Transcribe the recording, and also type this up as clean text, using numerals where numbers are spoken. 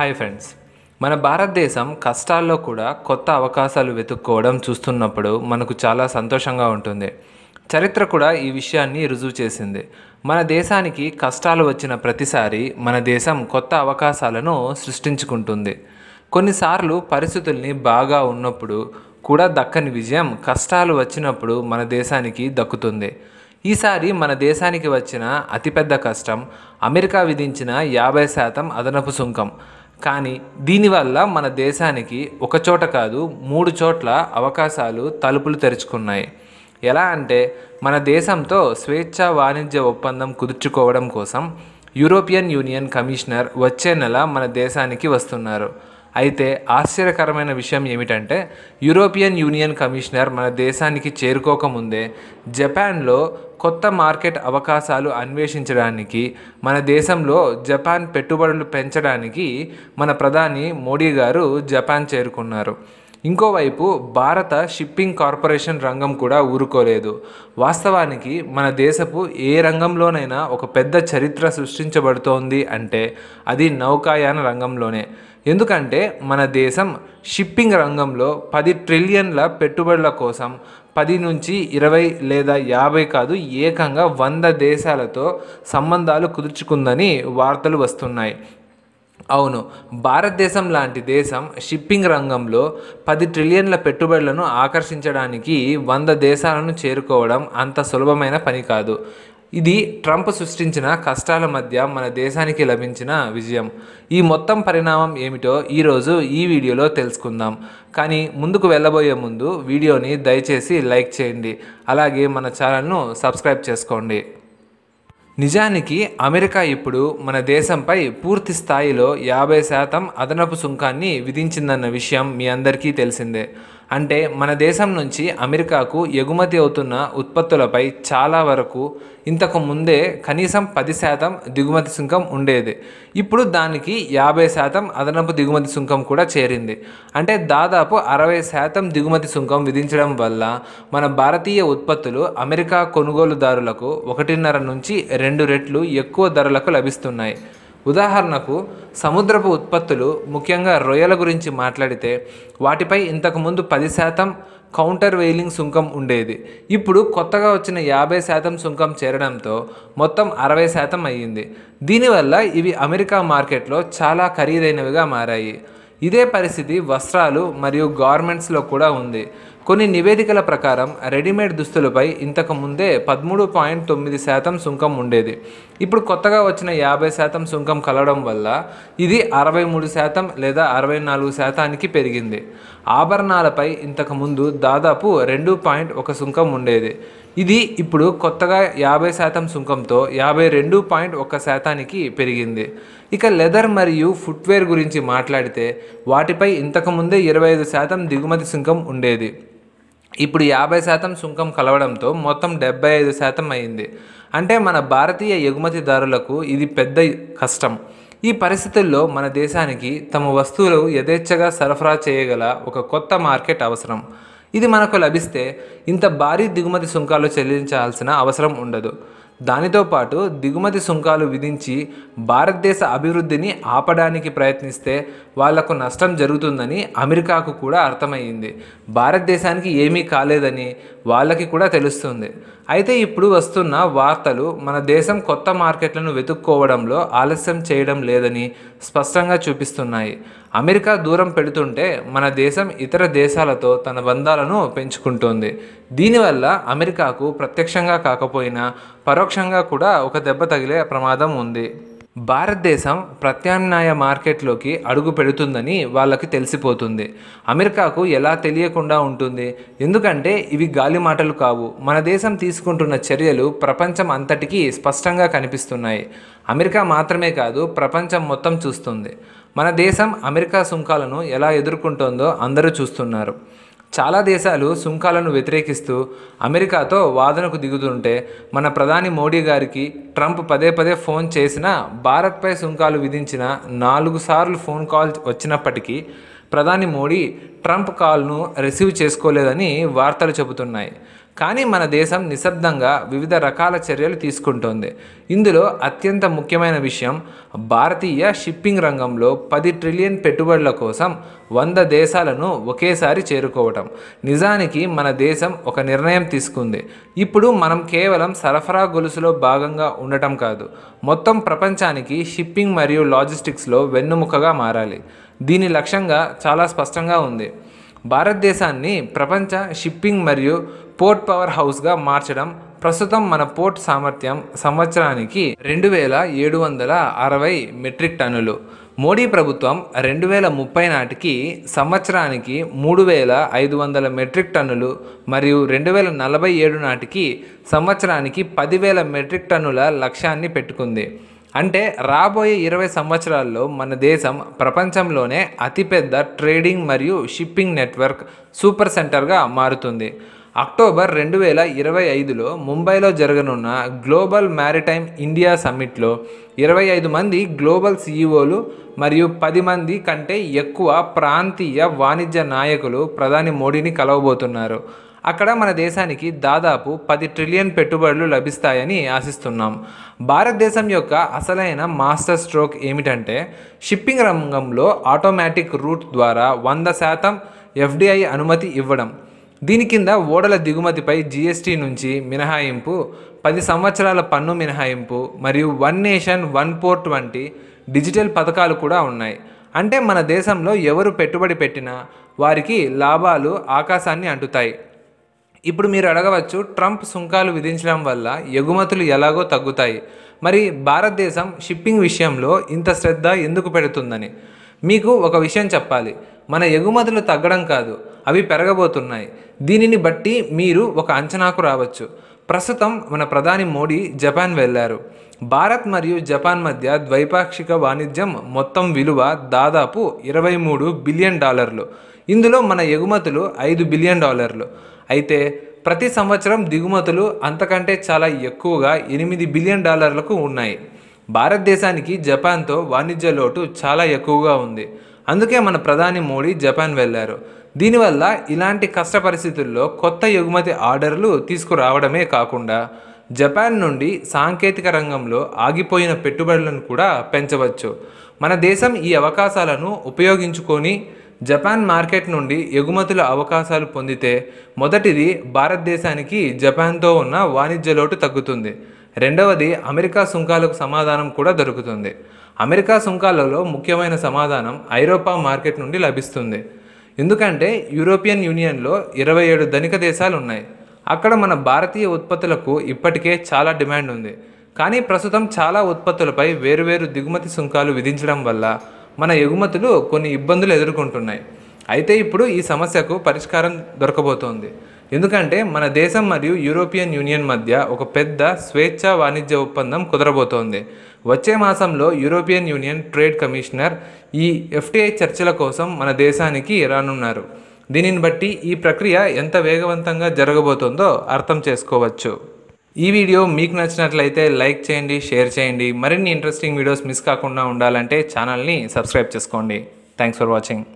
Hi friends. మన భారతదేశం కష్టాల్లో కూడా కొత్త అవకాశాలు వెతుక్కోవడం చూస్తున్నప్పుడు మనకు చాలా సంతోషంగా ఉంటుంది. చరిత్ర కూడా ఈ విషయాన్ని రుజువు చేసింది. మన దేశానికి కష్టాలు వచ్చిన ప్రతిసారి మన దేశం కొత్త అవకాశాలను సృష్టించుకుంటుంది. కొన్నిసార్లు పరిస్థితుల్ని బాగా ఉన్నప్పుడు కూడా దక్కని విజయం కష్టాలు వచ్చినప్పుడు మన దేశానికి దక్కుతుంది. ఈసారి మన దేశానికి వచ్చిన అతిపెద్ద కష్టం అమెరికా విధించిన 50% అదనపు సుంకం. కానీ దీనివల్ల మన దేశానికి ఒక చోట కాదు 3 చోట్ల అవకాశాలు తలుపులు తెరుచుకున్నాయి. ఎలా అంటే, మన దేశంతో స్వేచ్ఛా వాణిజ్య ఒప్పందం కుదుర్చుకోవడం కోసం యూరోపియన్ యూనియన్ కమిషనర్ వచ్చే నెల మన దేశానికి వస్తున్నారు. అయితే ఆశ్చర్యకరమైన విషయం ఏమిటంటే, యూరోపియన్ యూనియన్ కమిషనర్ మన దేశానికి చేరుకోకముందే జపాన్లో కొత్త మార్కెట్ అవకాశాలు అన్వేషించడానికి, మన దేశంలో జపాన్ పెట్టుబడులు పెంచడానికి మన ప్రధాని మోడీ గారు జపాన్ చేరుకున్నారు. ఇంకోవైపు భారత షిప్పింగ్ కార్పొరేషన్ రంగం కూడా ఊరుకోలేదు. వాస్తవానికి మన దేశపు ఏ రంగంలోనైనా ఒక పెద్ద చరిత్ర సృష్టించబడుతోంది అంటే అది నౌకాయాన రంగంలోనే. ఎందుకంటే మన దేశం షిప్పింగ్ రంగంలో 10 ట్రిలియన్ల పెట్టుబడుల కోసం 10 నుంచి 20 లేదా 50 కాదు, ఏకంగా 100 దేశాలతో సంబంధాలు కుదుర్చుకుందని వార్తలు వస్తున్నాయి. అవును, భారతదేశం లాంటి దేశం షిప్పింగ్ రంగంలో 10 ట్రిలియన్ల పెట్టుబడులను ఆకర్షించడానికి 100 దేశాలను చేరుకోవడం అంత సులభమైన పని కాదు. ఇది ట్రంప్ సృష్టించిన కష్టాల మధ్య మన దేశానికి లభించిన విజయం. ఈ మొత్తం పరిణామం ఏమిటో ఈరోజు ఈ వీడియోలో తెలుసుకుందాం. కానీ ముందుకు వెళ్ళబోయే ముందు వీడియోని దయచేసి లైక్ చేయండి, అలాగే మన ఛానల్ను సబ్స్క్రైబ్ చేసుకోండి. నిజానికి అమెరికా ఇప్పుడు మన దేశంపై పూర్తి స్థాయిలో 50% అదనపు సుంకాన్ని విధించిందన్న విషయం మీ అందరికీ తెలిసిందే. అంటే మన దేశం నుంచి అమెరికాకు ఎగుమతి అవుతున్న ఉత్పత్తులపై చాలా వరకు ఇంతకు ముందే కనీసం 10% దిగుమతి సుంకం ఉండేది. ఇప్పుడు దానికి 50% అదనపు దిగుమతి సుంకం కూడా చేరింది. అంటే దాదాపు 60% దిగుమతి సుంకం విధించడం వల్ల మన భారతీయ ఉత్పత్తులు అమెరికా కొనుగోలుదారులకు 1.5 నుంచి 2 రెట్లు ఎక్కువ ధరలకు లభిస్తున్నాయి. ఉదాహరణకు సముద్రపు ఉత్పత్తులు, ముఖ్యంగా రొయ్యల గురించి మాట్లాడితే వాటిపై ఇంతకుముందు 10% కౌంటర్ వెయిలింగ్ సుంకం ఉండేది. ఇప్పుడు కొత్తగా వచ్చిన 50% సుంకం చేరడంతో మొత్తం 60% అయ్యింది. దీనివల్ల ఇవి అమెరికా మార్కెట్లో చాలా ఖరీదైనవిగా మారాయి. ఇదే పరిస్థితి వస్త్రాలు మరియు గార్మెంట్స్లో కూడా ఉంది. కొన్ని నివేదికల ప్రకారం రెడీమేడ్ దుస్తులపై ఇంతకు ముందే 13.9% సుంకం ఉండేది. ఇప్పుడు కొత్తగా వచ్చిన 50% సుంకం కలవడం వల్ల ఇది 63% లేదా 64% పెరిగింది. ఆభరణాలపై ఇంతకు ముందు దాదాపు 2.1 సుంకం ఉండేది. ఇది ఇప్పుడు కొత్తగా 50% సుంకంతో 52.1% పెరిగింది. ఇక లెదర్ మరియు ఫుట్వేర్ గురించి మాట్లాడితే వాటిపై ఇంతకుముందే 25% దిగుమతి సుంకం ఉండేది. ఇప్పుడు 50% సుంకం కలవడంతో మొత్తం 75% అయింది. అంటే మన భారతీయ ఎగుమతిదారులకు ఇది పెద్ద కష్టం. ఈ పరిస్థితుల్లో మన దేశానికి తమ వస్తువులు యథేచ్ఛగా సరఫరా చేయగల ఒక కొత్త మార్కెట్ అవసరం. ఇది మనకు లభిస్తే ఇంత భారీ దిగుమతి సుంకాలు చెల్లించాల్సిన అవసరం ఉండదు. దానితో పాటు దిగుమతి సుంకాలు విధించి భారతదేశ అభివృద్ధిని ఆపడానికి ప్రయత్నిస్తే వాళ్లకు నష్టం జరుగుతుందని అమెరికాకు కూడా అర్థమయ్యింది. భారతదేశానికి ఏమీ కాలేదని వాళ్ళకి కూడా తెలుస్తుంది. అయితే ఇప్పుడు వస్తున్న వార్తలు మన దేశం కొత్త మార్కెట్లను వెతుక్కోవడంలో ఆలస్యం చేయడం లేదని స్పష్టంగా చూపిస్తున్నాయి. అమెరికా దూరం పెడుతుంటే మన దేశం ఇతర దేశాలతో తన బంధాలను పెంచుకుంటోంది. దీనివల్ల అమెరికాకు ప్రత్యక్షంగా కాకపోయినా పరోక్షంగా కూడా ఒక దెబ్బ తగిలే ప్రమాదం ఉంది. భారతదేశం ప్రత్యామ్నాయ మార్కెట్లోకి అడుగు పెడుతుందని వాళ్ళకి తెలిసిపోతుంది. అమెరికాకు ఎలా తెలియకుండా ఉంటుంది? ఎందుకంటే ఇవి గాలి మాటలు కావు. మన దేశం తీసుకుంటున్న చర్యలు ప్రపంచం అంతటికీ స్పష్టంగా కనిపిస్తున్నాయి. అమెరికా మాత్రమే కాదు, ప్రపంచం మొత్తం చూస్తుంది. మన దేశం అమెరికా సుంకాలను ఎలా ఎదుర్కొంటోందో అందరూ చూస్తున్నారు. చాలా దేశాలు సుంకాలను వ్యతిరేకిస్తూ అమెరికాతో వాదనకు దిగుతుంటే మన ప్రధాని మోడీ గారికి ట్రంప్ పదే పదే ఫోన్ చేసినా, భారత్పై సుంకాలు విధించిన 4 సార్లు ఫోన్ కాల్ వచ్చినప్పటికీ ప్రధాని మోడీ ట్రంప్ కాల్ను రిసీవ్ చేసుకోలేదని వార్తలు చెబుతున్నాయి. కానీ మన దేశం నిశ్శబ్దంగా వివిధ రకాల చర్యలు తీసుకుంటోంది. ఇందులో అత్యంత ముఖ్యమైన విషయం భారతీయ షిప్పింగ్ రంగంలో 10 ట్రిలియన్ పెట్టుబడుల కోసం 100 దేశాలను ఒకేసారి చేరుకోవటం. నిజానికి మన దేశం ఒక నిర్ణయం తీసుకుంది. ఇప్పుడు మనం కేవలం సరఫరా గొలుసులో భాగంగా ఉండటం కాదు, మొత్తం ప్రపంచానికి షిప్పింగ్ మరియు లాజిస్టిక్స్లో వెన్నుముకగా మారాలి. దీని లక్ష్యంగా చాలా స్పష్టంగా ఉంది. భారతదేశాన్ని ప్రపంచ షిప్పింగ్ మరియు పోర్ట్ పవర్ హౌస్గా మార్చడం. ప్రస్తుతం మన పోర్ట్ సామర్థ్యం సంవత్సరానికి 2760 మెట్రిక్ టన్నులు. మోడీ ప్రభుత్వం 2030 నాటికి సంవత్సరానికి 3500 మెట్రిక్ టన్నులు మరియు 2047 నాటికి సంవత్సరానికి 10,000 మెట్రిక్ టన్నుల లక్ష్యాన్ని పెట్టుకుంది. అంటే రాబోయే 20 సంవత్సరాల్లో మన దేశం ప్రపంచంలోనే అతిపెద్ద ట్రేడింగ్ మరియు షిప్పింగ్ నెట్వర్క్ సూపర్ సెంటర్గా మారుతుంది. అక్టోబర్ 2025లో ముంబైలో జరగనున్న గ్లోబల్ మ్యారిటైమ్ ఇండియా సమ్మిట్లో 25 మంది గ్లోబల్ సీఈఓలు మరియు 10 మంది కంటే ఎక్కువ ప్రాంతీయ వాణిజ్య నాయకులు ప్రధాని మోడీని కలవబోతున్నారు. అక్కడ మన దేశానికి దాదాపు 10 ట్రిలియన్ పెట్టుబడులు లభిస్తాయని ఆశిస్తున్నాం. భారతదేశం యొక్క అసలైన మాస్టర్ స్ట్రోక్ ఏమిటంటే షిప్పింగ్ రంగంలో ఆటోమేటిక్ రూట్ ద్వారా 100% ఎఫ్డిఐ అనుమతి ఇవ్వడం. దీని కింద ఓడల దిగుమతిపై జీఎస్టీ నుంచి మినహాయింపు, 10 సంవత్సరాల పన్ను మినహాయింపు మరియు వన్ నేషన్ వన్ పోర్ట్ వంటి డిజిటల్ పథకాలు కూడా ఉన్నాయి. అంటే మన దేశంలో ఎవరు పెట్టుబడి పెట్టినా వారికి లాభాలు ఆకాశాన్ని అంటుతాయి. ఇప్పుడు మీరు అడగవచ్చు, ట్రంప్ సుంకాలు విధించడం వల్ల ఎగుమతులు ఎలాగో తగ్గుతాయి, మరి భారతదేశం షిప్పింగ్ విషయంలో ఇంత శ్రద్ధ ఎందుకు పెడుతుందని. మీకు ఒక విషయం చెప్పాలి, మన ఎగుమతులు తగ్గడం కాదు, అవి పెరగబోతున్నాయి. దీనిని బట్టి మీరు ఒక అంచనాకు రావచ్చు. ప్రస్తుతం మన ప్రధాని మోడీ జపాన్ వెళ్ళారు. భారత్ మరియు జపాన్ మధ్య ద్వైపాక్షిక వాణిజ్యం మొత్తం విలువ దాదాపు $23 బిలియన్. ఇందులో మన ఎగుమతులు $5 బిలియన్. అయితే ప్రతి సంవత్సరం దిగుమతులు అంతకంటే చాలా ఎక్కువగా $8 బిలియన్ ఉన్నాయి. భారతదేశానికి జపాన్తో వాణిజ్య లోటు చాలా ఎక్కువగా ఉంది. అందుకే మన ప్రధాని మోడీ జపాన్ వెళ్ళారు. దీనివల్ల ఇలాంటి కష్ట పరిస్థితుల్లో కొత్త ఎగుమతి ఆర్డర్లు తీసుకురావడమే కాకుండా జపాన్ నుండి సాంకేతిక రంగంలో ఆగిపోయిన పెట్టుబడులను కూడా పెంచవచ్చు. మన దేశం ఈ అవకాశాలను ఉపయోగించుకొని జపాన్ మార్కెట్ నుండి ఎగుమతుల అవకాశాలు పొందితే మొదటిది భారతదేశానికి జపాన్తో ఉన్న వాణిజ్య లోటు తగ్గుతుంది. రెండవది అమెరికా సుంకాలకు సమాధానం కూడా దొరుకుతుంది. అమెరికా సుంకాలలో ముఖ్యమైన సమాధానం ఐరోపా మార్కెట్ నుండి లభిస్తుంది. ఎందుకంటే యూరోపియన్ యూనియన్లో 27 ధనిక దేశాలు ఉన్నాయి. అక్కడ మన భారతీయ ఉత్పత్తులకు ఇప్పటికే చాలా డిమాండ్ ఉంది. కానీ ప్రస్తుతం చాలా ఉత్పత్తులపై వేరువేరు దిగుమతి సుంకాలు విధించడం వల్ల మన ఎగుమతులు కొన్ని ఇబ్బందులు ఎదుర్కొంటున్నాయి. అయితే ఇప్పుడు ఈ సమస్యకు పరిష్కారం దొరకబోతోంది. ఎందుకంటే మన దేశం మరియు యూరోపియన్ యూనియన్ మధ్య ఒక పెద్ద స్వేచ్ఛా వాణిజ్య ఒప్పందం కుదరబోతోంది. వచ్చే మాసంలో యూరోపియన్ యూనియన్ ట్రేడ్ కమిషనర్ ఈ ఎఫ్టిఐ చర్చల కోసం మన దేశానికి రానున్నారు. దీనిని బట్టి ఈ ప్రక్రియ ఎంత వేగవంతంగా జరగబోతోందో అర్థం చేసుకోవచ్చు. ఈ వీడియో మీకు నచ్చినట్లయితే లైక్ చేయండి, షేర్ చేయండి. మరిన్ని ఇంట్రెస్టింగ్ వీడియోస్ మిస్ కాకుండా ఉండాలంటే ఛానల్ని సబ్స్క్రైబ్ చేసుకోండి. Thanks for watching.